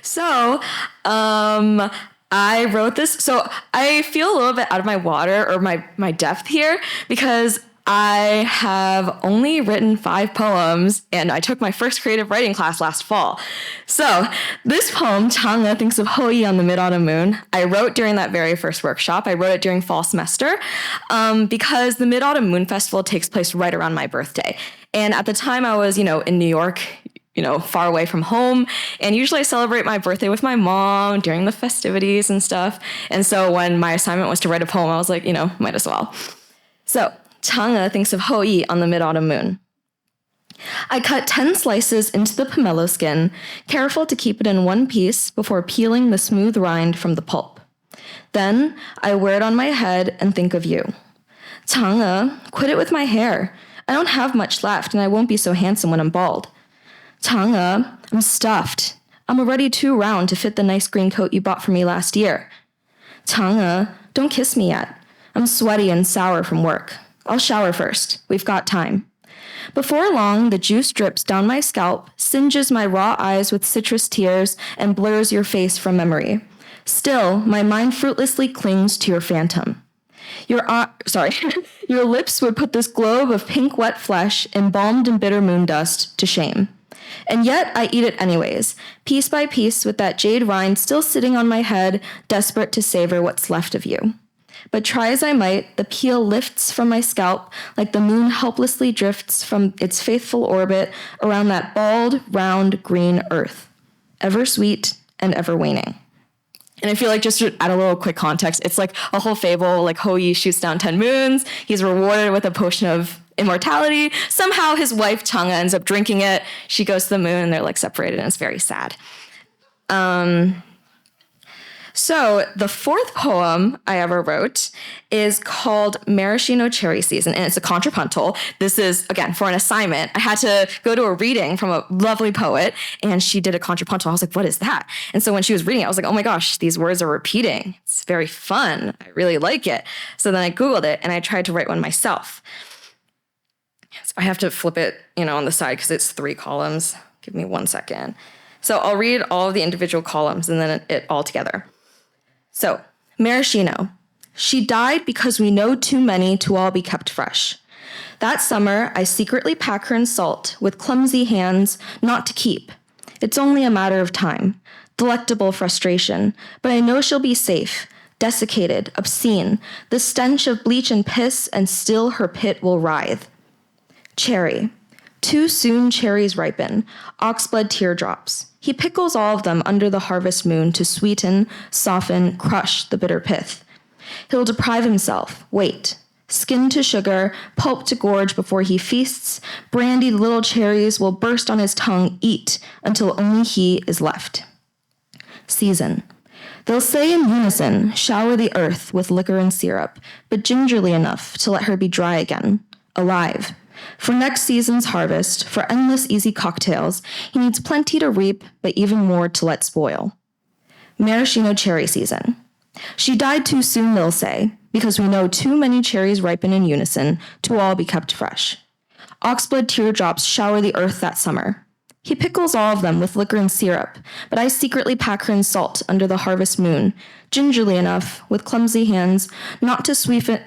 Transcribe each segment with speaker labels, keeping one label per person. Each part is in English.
Speaker 1: So, I wrote this. So I feel a little bit out of my water or my depth here because I have only written 5 poems and I took my first creative writing class last fall. So this poem, Chang'e Thinks of Hou-yi on the Mid-Autumn Moon, I wrote during that very first workshop. I wrote it during fall semester because the Mid-Autumn Moon Festival takes place right around my birthday. And at the time I was, in New York, far away from home. And usually I celebrate my birthday with my mom during the festivities and stuff. And so when my assignment was to write a poem, I was like, might as well. So Chang'e Thinks of Hou-yi on the Mid-Autumn Moon. I cut 10 slices into the pomelo skin, careful to keep it in one piece before peeling the smooth rind from the pulp. Then I wear it on my head and think of you. Chang'e, quit it with my hair. I don't have much left and I won't be so handsome when I'm bald. Chang'e, I'm stuffed. I'm already too round to fit the nice green coat you bought for me last year. Chang'e, don't kiss me yet. I'm sweaty and sour from work. I'll shower first. We've got time. Before long, the juice drips down my scalp, singes my raw eyes with citrus tears, and blurs your face from memory. Still, my mind fruitlessly clings to your phantom. Your lips would put this globe of pink wet flesh, embalmed in bitter moon dust, to shame. And yet I eat it anyways, piece by piece with that jade rind still sitting on my head, desperate to savor what's left of you. But try as I might, the peel lifts from my scalp like the moon helplessly drifts from its faithful orbit around that bald, round, green earth, ever sweet and ever waning. And I feel like just to add a little quick context, it's like a whole fable, like Hou-yi shoots down 10 moons, he's rewarded with a potion of immortality. Somehow his wife Chang'e ends up drinking it. She goes to the moon and they're like separated and it's very sad. So the 4th poem I ever wrote is called Maraschino Cherry Season, and it's a contrapuntal. This is, again, for an assignment. I had to go to a reading from a lovely poet, and she did a contrapuntal. I was like, what is that? And so when she was reading it, I was like, oh my gosh, these words are repeating. It's very fun. I really like it. So then I Googled it, and I tried to write one myself. So I have to flip it, on the side because it's 3 columns. Give me 1 second. So I'll read all of the individual columns and then it all together. So, Maraschino. She died because we know too many to all be kept fresh. That summer, I secretly pack her in salt with clumsy hands, not to keep. It's only a matter of time. Delectable frustration, but I know she'll be safe, desiccated, obscene, the stench of bleach and piss, and still her pit will writhe. Cherry. Too soon cherries ripen, oxblood teardrops. He pickles all of them under the harvest moon to sweeten, soften, crush the bitter pith. He'll deprive himself, wait, skin to sugar, pulp to gorge before he feasts, brandied little cherries will burst on his tongue, eat, until only he is left. Season. They'll say in unison, shower the earth with liquor and syrup, but gingerly enough to let her be dry again, alive. For next season's harvest, for endless easy cocktails, he needs plenty to reap, but even more to let spoil. Maraschino Cherry Season. She died too soon, they'll say, because we know too many cherries ripen in unison to all be kept fresh. Oxblood teardrops shower the earth that summer. He pickles all of them with liquor and syrup, but I secretly pack her in salt under the harvest moon, gingerly enough, with clumsy hands, not to sweeten,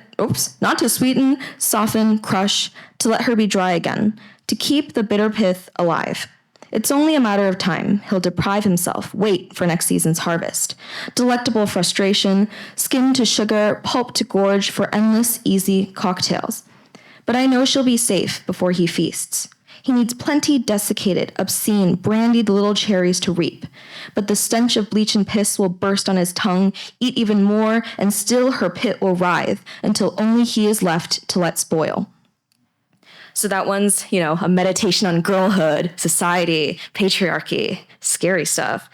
Speaker 1: soften, crush, to let her be dry again, to keep the bitter pith alive. It's only a matter of time. He'll deprive himself, wait for next season's harvest. Delectable frustration, skin to sugar, pulp to gorge for endless, easy cocktails. But I know she'll be safe before he feasts. He needs plenty desiccated, obscene, brandied little cherries to reap. But the stench of bleach and piss will burst on his tongue, eat even more, and still her pit will writhe, until only he is left to let spoil. So that one's, a meditation on girlhood, society, patriarchy, scary stuff.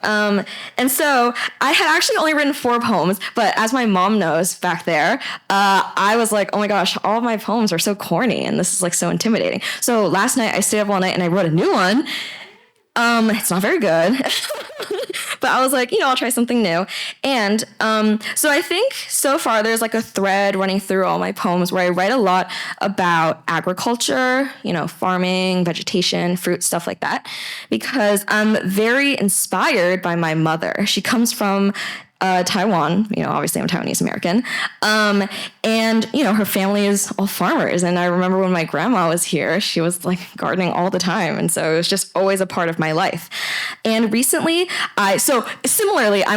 Speaker 1: And so I had actually only written 4 poems, but as my mom knows back there, I was like, oh my gosh, all of my poems are so corny and this is like so intimidating. So last night I stayed up all night and I wrote a new one. It's not very good, But I was like, I'll try something new. And so I think so far there's like a thread running through all my poems where I write a lot about agriculture, farming, vegetation, fruit, stuff like that, because I'm very inspired by my mother. She comes from Taiwan, obviously I'm Taiwanese American. And her family is all farmers. And I remember when my grandma was here, she was like gardening all the time. And so it was just always a part of my life. And recently similarly, I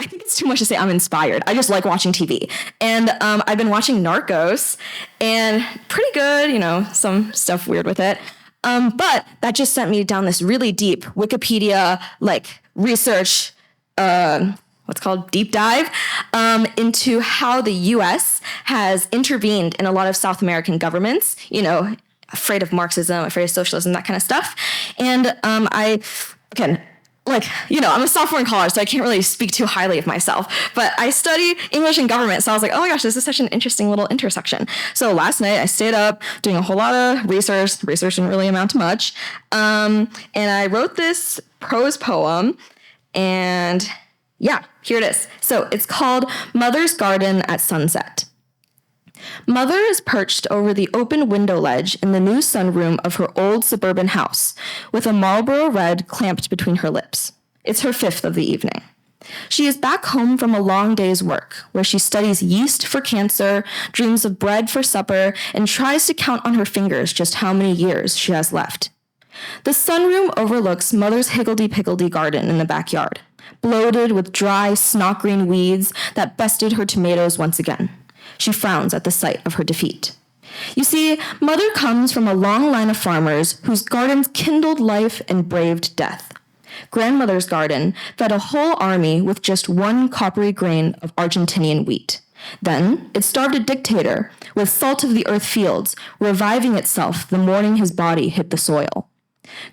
Speaker 1: think it's too much to say I'm inspired. I just like watching TV. And I've been watching Narcos, and pretty good, some stuff weird with it. But that just sent me down this really deep Wikipedia, research, what's called deep dive, into how the U.S. has intervened in a lot of South American governments, afraid of Marxism, afraid of socialism, that kind of stuff. And I'm a sophomore in college, so I can't really speak too highly of myself, but I study English and government. So I was like, oh my gosh, this is such an interesting little intersection. So last night I stayed up doing a whole lot of research. The research didn't really amount to much. And I wrote this prose poem, and yeah, here it is. So it's called Mother's Garden at Sunset. Mother is perched over the open window ledge in the new sunroom of her old suburban house, with a Marlboro Red clamped between her lips. It's her fifth of the evening. She is back home from a long day's work, where she studies yeast for cancer, dreams of bread for supper, and tries to count on her fingers just how many years she has left. The sunroom overlooks Mother's higgledy-piggledy garden in the backyard, bloated with dry, snot-green weeds that bested her tomatoes once again. She frowns at the sight of her defeat. You see, Mother comes from a long line of farmers whose gardens kindled life and braved death. Grandmother's garden fed a whole army with just one coppery grain of Argentinian wheat. Then it starved a dictator with salt-of-the-earth fields, reviving itself the morning his body hit the soil.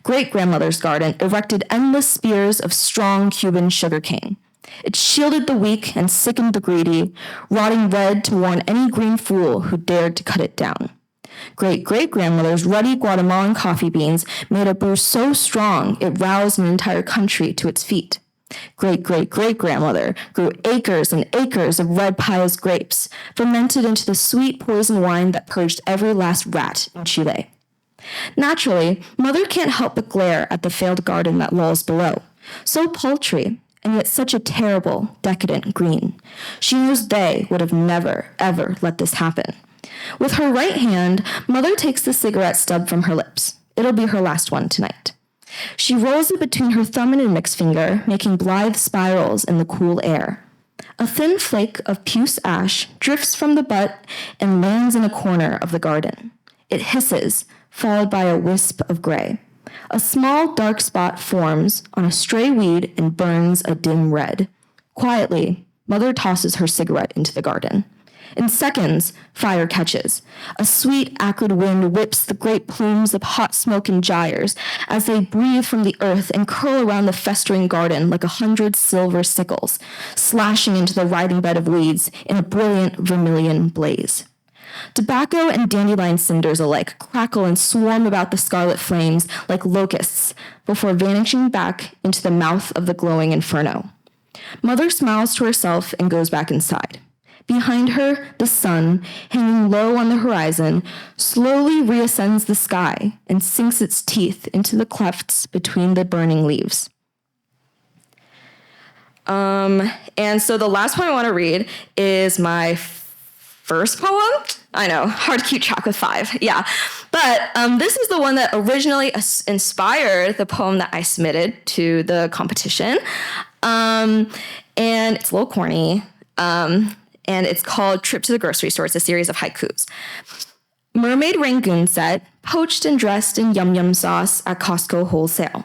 Speaker 1: Great-grandmother's garden erected endless spears of strong Cuban sugarcane. It shielded the weak and sickened the greedy, rotting red to warn any green fool who dared to cut it down. Great-great-grandmother's ruddy Guatemalan coffee beans made a brew so strong it roused an entire country to its feet. Great-great-great-grandmother grew acres and acres of red Pios grapes, fermented into the sweet poison wine that purged every last rat in Chile. Naturally, Mother can't help but glare at the failed garden that lolls below. So paltry, and yet such a terrible, decadent green. She knows they would have never, ever let this happen. With her right hand, Mother takes the cigarette stub from her lips. It'll be her last one tonight. She rolls it between her thumb and index finger, making blithe spirals in the cool air. A thin flake of puce ash drifts from the butt and lands in a corner of the garden. It hisses, followed by a wisp of gray. A small dark spot forms on a stray weed and burns a dim red. Quietly, Mother tosses her cigarette into the garden. In seconds, fire catches. A sweet, acrid wind whips the great plumes of hot smoke in gyres as they breathe from the earth and curl around the festering garden like 100 silver sickles, slashing into the riding bed of weeds in a brilliant vermilion blaze. Tobacco and dandelion cinders alike crackle and swarm about the scarlet flames like locusts before vanishing back into the mouth of the glowing inferno. Mother smiles to herself and goes back inside. Behind her, the sun, hanging low on the horizon, slowly reascends the sky and sinks its teeth into the clefts between the burning leaves. And so the last poem I want to read is my first poem. I know, hard to keep track with 5. Yeah. But this is the one that originally inspired the poem that I submitted to the competition. And it's a little corny. And it's called Trip to the Grocery Store. It's a series of haikus. Mermaid Rangoon set, poached and dressed in yum-yum sauce at Costco wholesale.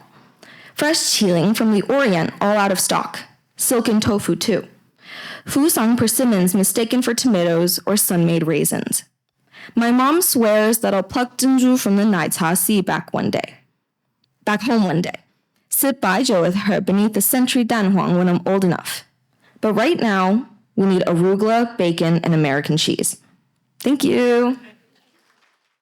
Speaker 1: Fresh chilling from the Orient, all out of stock. Silken tofu, too. Fusang persimmons mistaken for tomatoes or sun-made raisins. My mom swears that I'll pluck Jinju from the Naicha Sea back home one day. Sit baijiu with her beneath the century danhuang when I'm old enough. But right now, we need arugula, bacon, and American cheese. Thank you.